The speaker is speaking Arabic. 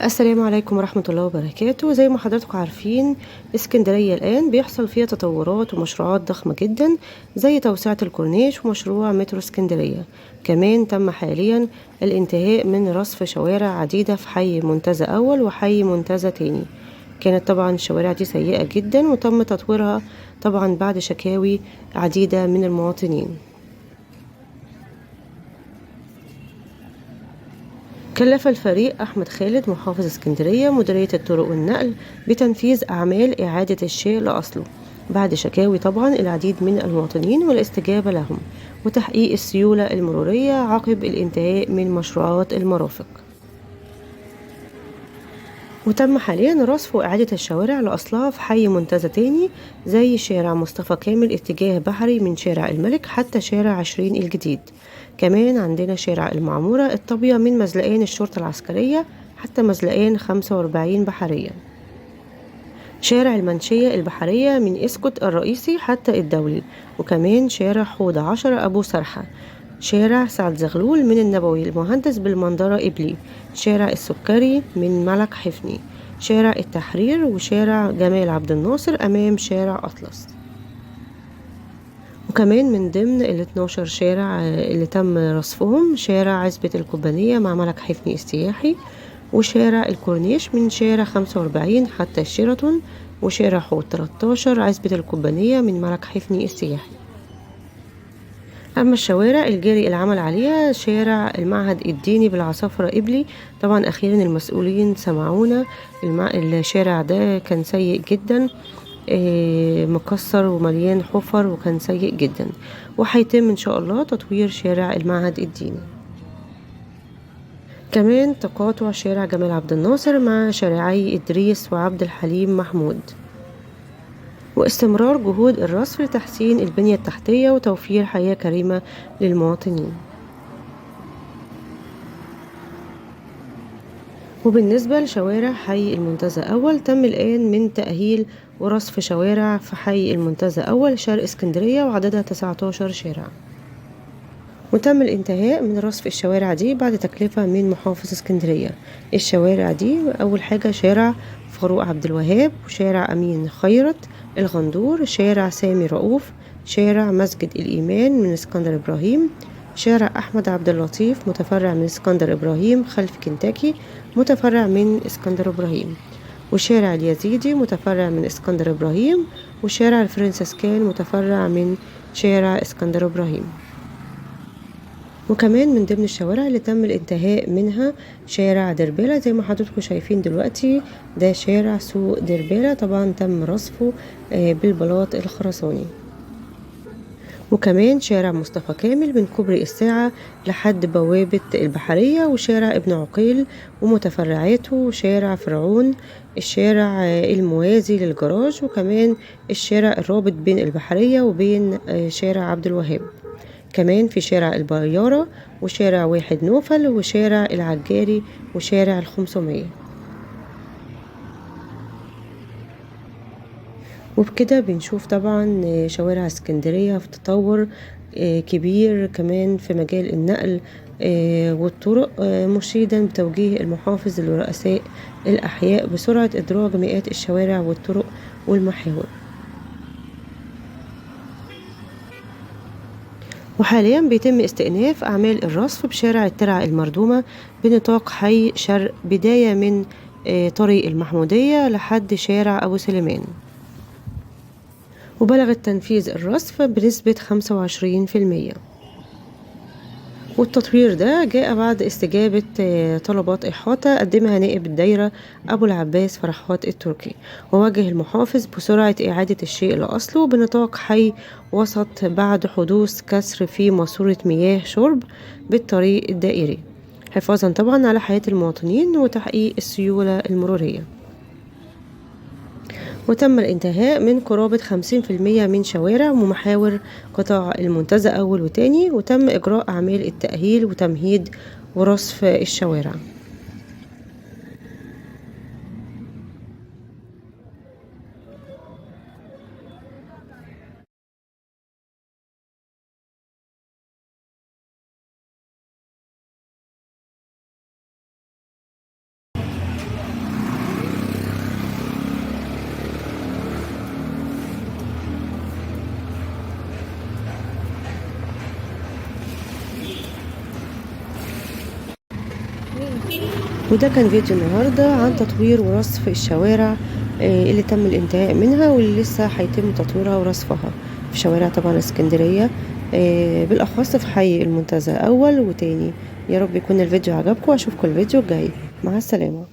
السلام عليكم ورحمة الله وبركاته. زي ما حضراتكم عارفين، اسكندرية الآن بيحصل فيها تطورات ومشروعات ضخمة جدا، زي توسعة الكورنيش ومشروع مترو اسكندرية. كمان تم حاليا الانتهاء من رصف شوارع عديدة في حي منتزه أول وحي منتزه تاني. كانت طبعا الشوارع دي سيئة جدا وتم تطويرها طبعا بعد شكاوي عديدة من المواطنين. كلف الفريق أحمد خالد محافظ اسكندرية مديرية الطرق والنقل بتنفيذ أعمال إعادة الشيء لأصله بعد شكاوي طبعا العديد من المواطنين والاستجابة لهم، وتحقيق السيولة المرورية عقب الانتهاء من مشروعات المرافق. وتم حاليا رصف وإعادة الشوارع لأصلها في حي منتزه تاني، زي شارع مصطفى كامل اتجاه بحري من شارع الملك حتى شارع 20 الجديد. كمان عندنا شارع المعمورة الطابية من مزلقان الشرطة العسكرية حتى مزلقان 45 بحرية. شارع المنشية البحرية من اسكت الرئيسي حتى الدولي. وكمان شارع حوض 10 أبو سرحة. شارع سعد زغلول من النبوي المهندس بالمنظرة إبلي. شارع السكري من ملك حفني. شارع التحرير وشارع جمال عبد الناصر أمام شارع أطلس. وكمان من ضمن ال 12 شارع اللي تم رصفهم شارع عزبة القبانية مع ملك حفني السياحي، وشارع الكورنيش من شارع 45 حتى الشيراتون، وشارع حوض 13 عزبة القبانية من ملك حفني السياحي. أما الشوارع الجاري العمل عليها شارع المعهد الديني بالعصافرة إبلي. طبعا أخيرا المسؤولين سمعونا. الشارع ده كان سيء جدا، مكسر ومليان حفر وكان سيء جدا، وهيتم إن شاء الله تطوير شارع المعهد الديني. كمان تقاطع شارع جمال عبد الناصر مع شارعي إدريس وعبد الحليم محمود، واستمرار جهود الرصف لتحسين البنية التحتية وتوفير حياة كريمة للمواطنين. وبالنسبة لشوارع حي المنتزه أول تم الآن من تأهيل ورصف شوارع في حي المنتزه أول شرق اسكندرية وعددها 19 شارع. وتم الانتهاء من رصف الشوارع دي بعد تكلفة من محافظ اسكندرية. الشوارع دي أول حاجة شارع فاروق عبد الوهاب، وشارع أمين خيرت الغندور، شارع سامي رؤوف، شارع مسجد الإيمان من اسكندر إبراهيم، شارع أحمد عبد اللطيف متفرع من اسكندر إبراهيم خلف كنتاكي متفرع من اسكندر إبراهيم، وشارع اليزيدي متفرع من اسكندر إبراهيم، وشارع الفرنسيسكان متفرع من شارع اسكندر إبراهيم. وكمان من ضمن الشوارع اللي تم الانتهاء منها شارع دربالة زي ما حضراتكم شايفين دلوقتي. ده شارع سوق دربالة طبعا تم رصفه بالبلاط الخرساني. وكمان شارع مصطفى كامل من كوبري الساعة لحد بوابة البحرية، وشارع ابن عقيل ومتفرعاته، وشارع فرعون الشارع الموازي للجراج، وكمان الشارع الرابط بين البحرية وبين شارع عبد الوهاب. كمان في شارع البيارة وشارع واحد نوفل وشارع العجاري وشارع ال500. وبكده بنشوف طبعا شوارع اسكندرية في تطور كبير كمان في مجال النقل والطرق، مشيدا بتوجيه المحافظ لرؤساء الأحياء بسرعة إدراج مئات الشوارع والطرق والمحاور. وحاليا بيتم استئناف أعمال الرصف بشارع الترع المردومة بنطاق حي شرق بداية من طريق المحمودية لحد شارع أبو سليمان. وبلغ التنفيذ الرصف بنسبة 25%. والتطوير ده جاء بعد استجابة طلبات إحاطة قدمها نائب الدايرة أبو العباس فرحات التركي، ووجه المحافظ بسرعة إعادة الشيء لأصله بنطاق حي وسط بعد حدوث كسر في ماسورة مياه شرب بالطريق الدائري، حفاظا طبعا على حياة المواطنين وتحقيق السيولة المرورية. وتم الانتهاء من قرابة 50% من شوارع ومحاور قطاع المنتزه أول وتاني، وتم إجراء أعمال التأهيل وتمهيد ورصف الشوارع. وده كان فيديو النهاردة عن تطوير ورصف الشوارع اللي تم الانتهاء منها واللي لسه هيتم تطويرها ورصفها في شوارع طبعا اسكندرية، بالأخص في حي المنتزه أول وتاني. يا رب يكون الفيديو عجبكم وأشوفكم الفيديو الجاي. مع السلامة.